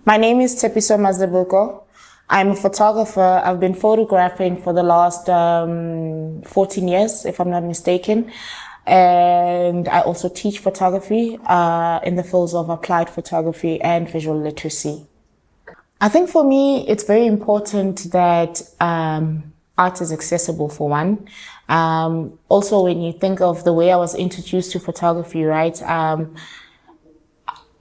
My name is Tshepiso Mazibuko. I'm a photographer. I've been photographing for the last 14 years, if I'm not mistaken. And I also teach photography in the fields of applied photography and visual literacy. I think for me, it's very important that art is accessible for one. Also, when you think of the way I was introduced to photography, right?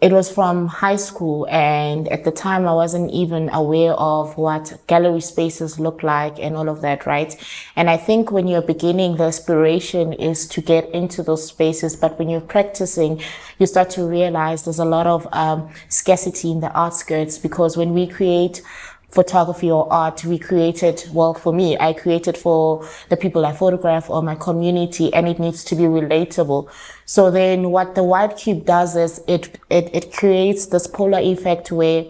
It was from high school, and at the time I wasn't even aware of what gallery spaces look like and all of that, right? And I think when you're beginning, the aspiration is to get into those spaces, but when you're practicing, you start to realize there's a lot of scarcity in the outskirts, because when we create photography or art, we created, well, for me, I created for the people I photograph or my community, and it needs to be relatable. So then what the white cube does is it creates this polar effect where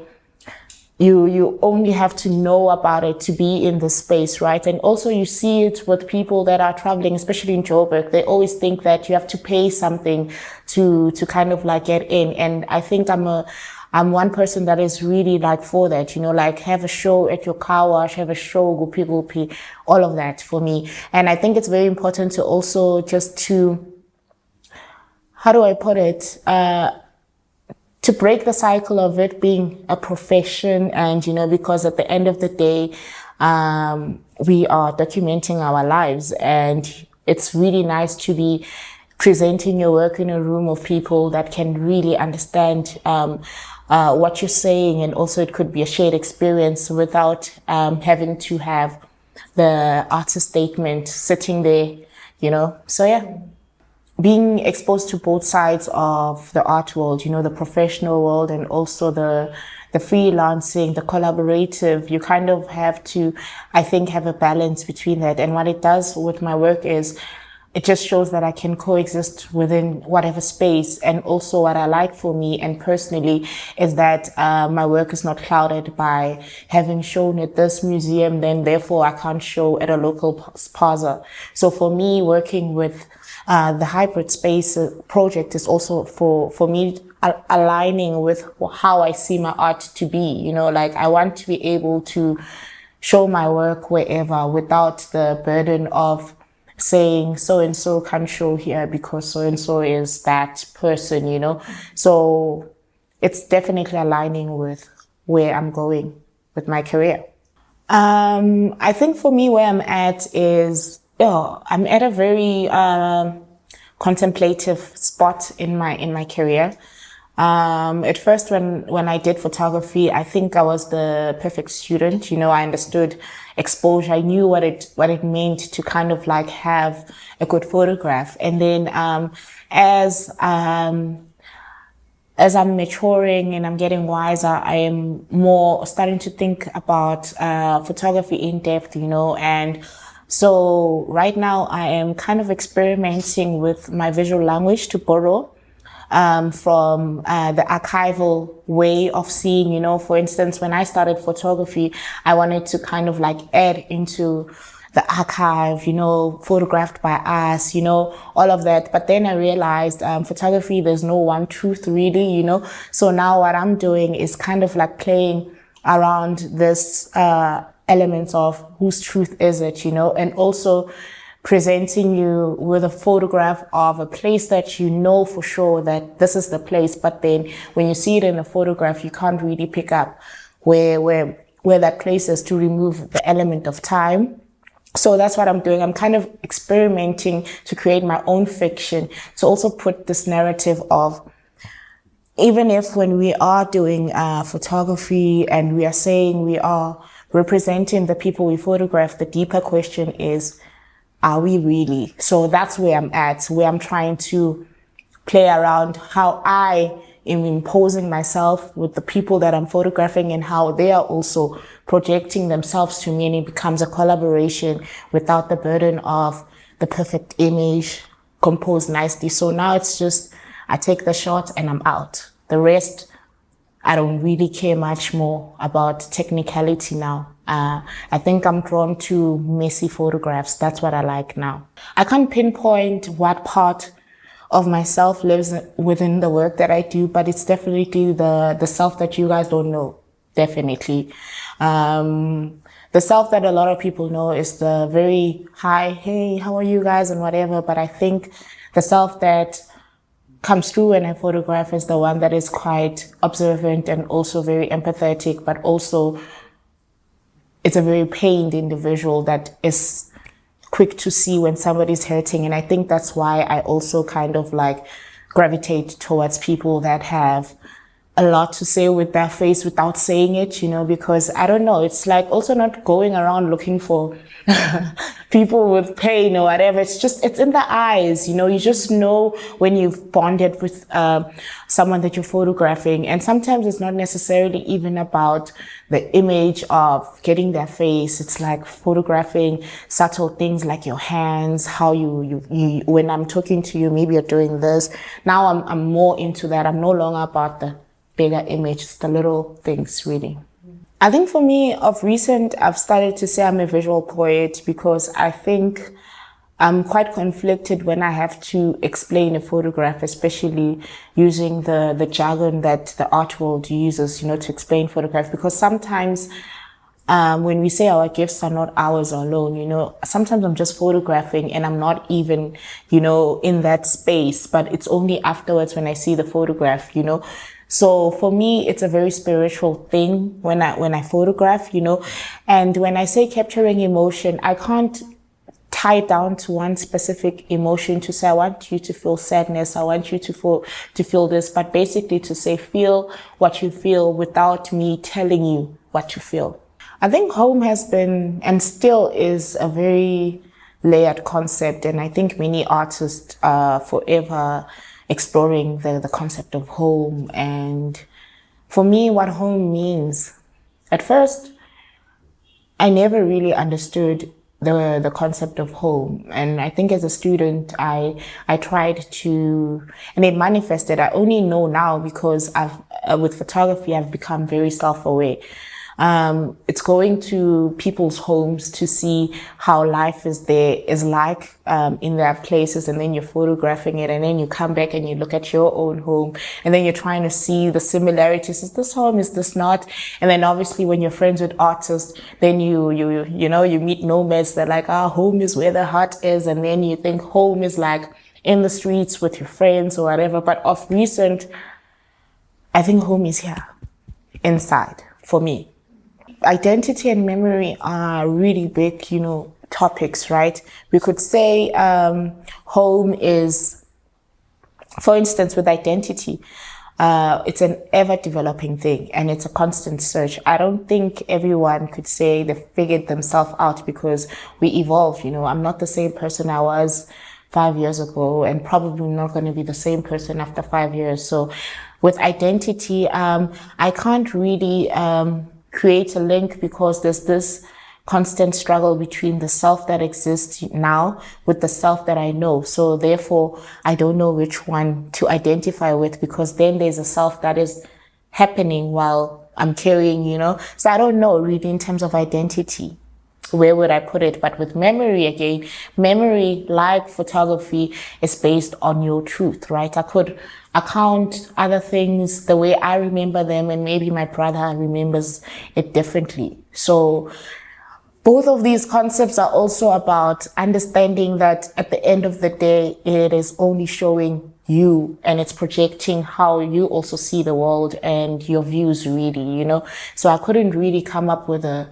you only have to know about it to be in the space, right? And also you see it with people that are traveling, especially in Joburg. They always think that you have to pay something to kind of like get in. And I think I'm one person that is really like for that, like have a show at your car wash, have a show, gupi, all of that for me. And I think it's very important to also just how do I put it? To break the cycle of it being a profession, and, because at the end of the day, we are documenting our lives, and it's really nice to be presenting your work in a room of people that can really understand what you're saying, and also it could be a shared experience without having to have the artist statement sitting there, So yeah, being exposed to both sides of the art world, the professional world, and also the freelancing, the collaborative, you kind of have to, I think, have a balance between that. And what it does with my work is it just shows that I can coexist within whatever space. And also what I like for me and personally is that my work is not clouded by having shown at this museum, then therefore I can't show at a local plaza. So for me, working with the hybrid space project is also for me aligning with how I see my art to be. Like I want to be able to show my work wherever without the burden of saying so-and-so can't show here because so-and-so is that person, So it's definitely aligning with where I'm going with my career. I think for me, where I'm at is, I'm at a very contemplative spot in my career. At first, when I did photography, I think I was the perfect student. I understood exposure. I knew what it meant to kind of like have a good photograph. And then, as I'm maturing and I'm getting wiser, I am more starting to think about, photography in depth, and so right now I am kind of experimenting with my visual language to borrow from the archival way of seeing, for instance, when I started photography, I wanted to kind of like add into the archive, photographed by us, all of that. But then I realized photography, there's no one truth really, So now what I'm doing is kind of like playing around this elements of whose truth is it, and also presenting you with a photograph of a place that you know for sure that this is the place, but then when you see it in a photograph, you can't really pick up where that place is, to remove the element of time. So that's what I'm doing. I'm kind of experimenting to create my own fiction, to also put this narrative of, even if when we are doing photography and we are saying we are representing the people we photograph, the deeper question is, are we really? So that's where I'm at, where I'm trying to play around how I am imposing myself with the people that I'm photographing and how they are also projecting themselves to me, and it becomes a collaboration without the burden of the perfect image composed nicely. So now it's just, I take the shot and I'm out. The rest, I don't really care much more about technicality now. I think I'm drawn to messy photographs. That's what I like now. I can't pinpoint what part of myself lives within the work that I do, but it's definitely the self that you guys don't know. definitely. The self that a lot of people know is the very hi, hey, how are you guys, and whatever. But I think the self that comes through when I photograph is the one that is quite observant and also very empathetic, but also it's a very pained individual that is quick to see when somebody's hurting. And I think that's why I also kind of like gravitate towards people that have a lot to say with their face without saying it, because I don't know, it's like also not going around looking for people with pain or whatever. It's in the eyes, you just know when you've bonded with someone that you're photographing. And sometimes it's not necessarily even about the image of getting their face. It's like photographing subtle things like your hands, how you when I'm talking to you, maybe you're doing this. Now I'm more into that. I'm no longer about the bigger image, it's the little things really. I think for me, of recent, I've started to say I'm a visual poet because I think I'm quite conflicted when I have to explain a photograph, especially using the jargon that the art world uses, to explain photographs. Because sometimes when we say our gifts are not ours alone, sometimes I'm just photographing and I'm not even, in that space, but it's only afterwards when I see the photograph, So for me, it's a very spiritual thing when I photograph, and when I say capturing emotion, I can't tie it down to one specific emotion to say, I want you to feel sadness. I want you to feel this, but basically to say, feel what you feel without me telling you what you feel. I think home has been and still is a very layered concept. And I think many artists are forever exploring the concept of home. And for me, what home means, at first, I never really understood the concept of home. And I think as a student, I tried to, and it manifested. I only know now because with photography, I've become very self-aware. It's going to people's homes to see how life is like in their places, and then you're photographing it, and then you come back and you look at your own home, and then you're trying to see the similarities. Is this home? Is this not? And then obviously when you're friends with artists, then you meet nomads that are like, home is where the heart is, and then you think home is like in the streets with your friends or whatever. But of recent, I think home is here, inside, for me. Identity and memory are really big, topics, right? We could say home is, for instance, with identity, it's an ever-developing thing and it's a constant search. I don't think everyone could say they figured themselves out because we evolve. I'm not the same person I was 5 years ago and probably not going to be the same person after 5 years. So with identity, I can't really create a link because there's this constant struggle between the self that exists now with the self that I know. So therefore, I don't know which one to identify with, because then there's a self that is happening while I'm carrying, So I don't know really in terms of identity. Where would I put it? But with memory, again, memory, like photography, is based on your truth, right? I could account other things the way I remember them, and maybe my brother remembers it differently. So both of these concepts are also about understanding that at the end of the day, it is only showing you, and it's projecting how you also see the world and your views really, So I couldn't really come up with a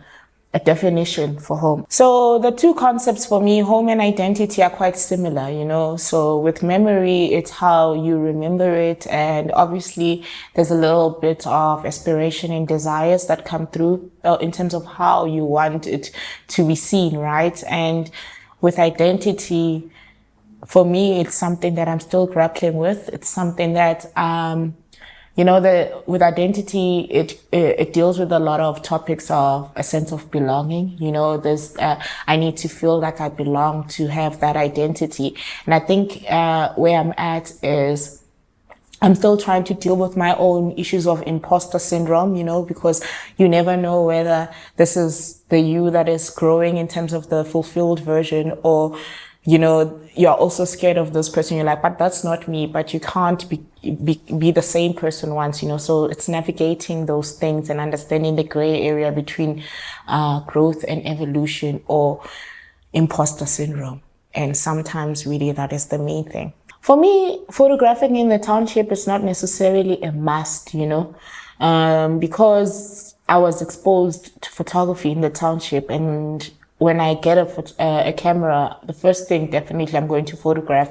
definition for home. So the two concepts for me, home and identity, are quite similar, So with memory, it's how you remember it. And obviously there's a little bit of aspiration and desires that come through in terms of how you want it to be seen, right? And with identity, for me, it's something that I'm still grappling with. It's something that, with identity, it deals with a lot of topics of a sense of belonging. There's, I need to feel like I belong to have that identity. And I think, where I'm at is I'm still trying to deal with my own issues of imposter syndrome, because you never know whether this is the you that is growing in terms of the fulfilled version, or you're also scared of this person. You're like, but that's not me. But you can't be the same person once, So it's navigating those things and understanding the gray area between growth and evolution, or imposter syndrome. And sometimes really that is the main thing. For me, photographing in the township is not necessarily a must, because I was exposed to photography in the township, and when I get a camera, the first thing definitely I'm going to photograph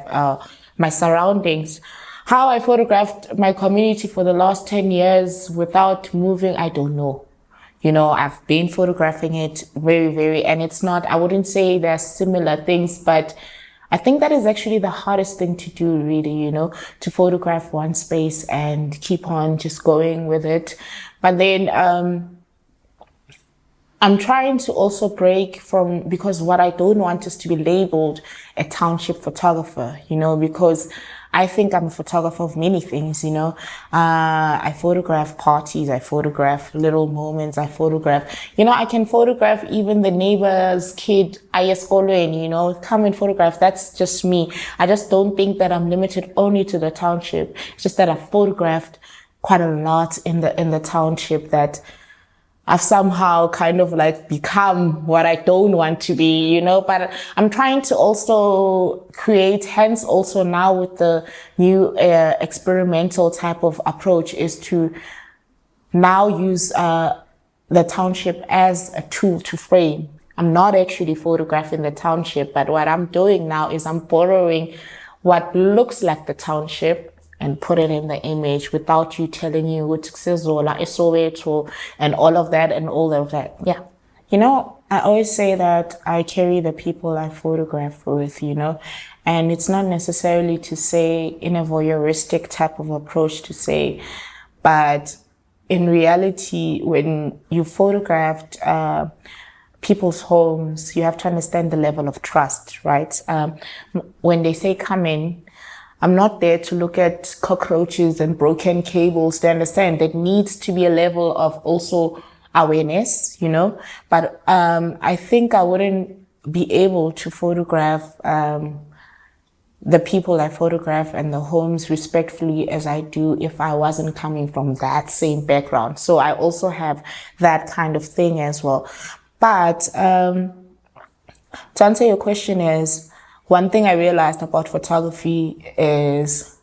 my surroundings. How I photographed my community for the last 10 years without moving, I don't know. I've been photographing it very, and it's not, I wouldn't say they're similar things, but I think that is actually the hardest thing to do, really, to photograph one space and keep on just going with it. But then, I'm trying to also break from, because what I don't want is to be labeled a township photographer, because I think I'm a photographer of many things, I photograph parties, I photograph little moments, I can photograph even the neighbor's kid, come and photograph. That's just me. I just don't think that I'm limited only to the township. It's just that I've photographed quite a lot in the township, that I've somehow kind of like become what I don't want to be, but I'm trying to also create, hence also now with the new experimental type of approach, is to now use the township as a tool to frame. I'm not actually photographing the township, but what I'm doing now is I'm borrowing what looks like the township and put it in the image without you telling you what Soweto and all of that and all of that. Yeah. I always say that I carry the people I photograph with, and it's not necessarily to say in a voyeuristic type of approach to say, but in reality, when you photographed people's homes, you have to understand the level of trust, right? When they say come in, I'm not there to look at cockroaches and broken cables. To understand there needs to be a level of also awareness, but I think I wouldn't be able to photograph the people I photograph and the homes respectfully as I do if I wasn't coming from that same background. So I also have that kind of thing as well. But to answer your question is, one thing I realized about photography is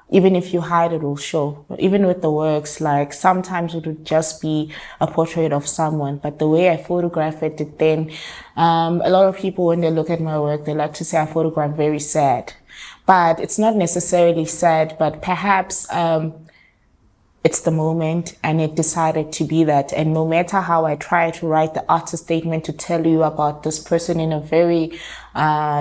even if you hide, it will show. Even with the works, like sometimes it would just be a portrait of someone, but the way I photograph it, then a lot of people, when they look at my work, they like to say I photograph very sad. But it's not necessarily sad, but perhaps it's the moment, and it decided to be that. And no matter how I try to write the artist statement to tell you about this person in a very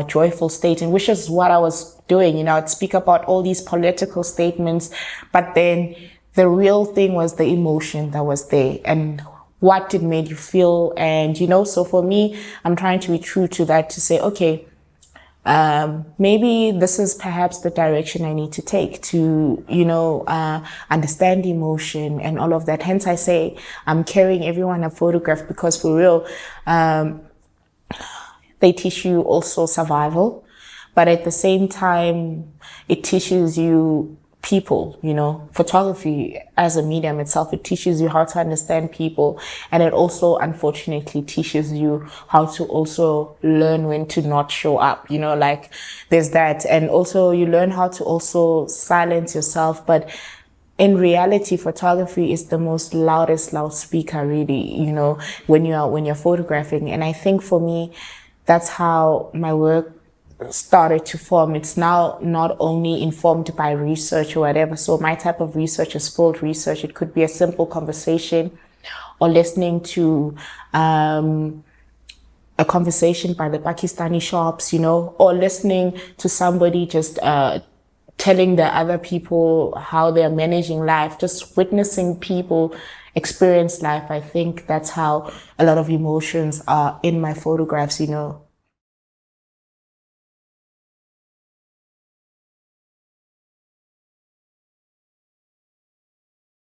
joyful state, and which is what I was doing, I'd speak about all these political statements, but then the real thing was the emotion that was there and what it made you feel. And, so for me, I'm trying to be true to that, to say, okay, maybe this is perhaps the direction I need to take to, understand emotion and all of that. Hence I say I'm carrying everyone a photograph, because for real, they teach you also survival, but at the same time, it teaches you people, photography as a medium itself, it teaches you how to understand people. And it also, unfortunately, teaches you how to also learn when to not show up, like there's that. And also you learn how to also silence yourself. But in reality, photography is the most loudest loudspeaker, really, when you're photographing. And I think for me, that's how my work started to form. It's now not only informed by research or whatever. So my type of research is field research. It could be a simple conversation or listening to a conversation by the Pakistani shops, or listening to somebody just telling the other people how they're managing life, just witnessing people experience life. I think that's how a lot of emotions are in my photographs,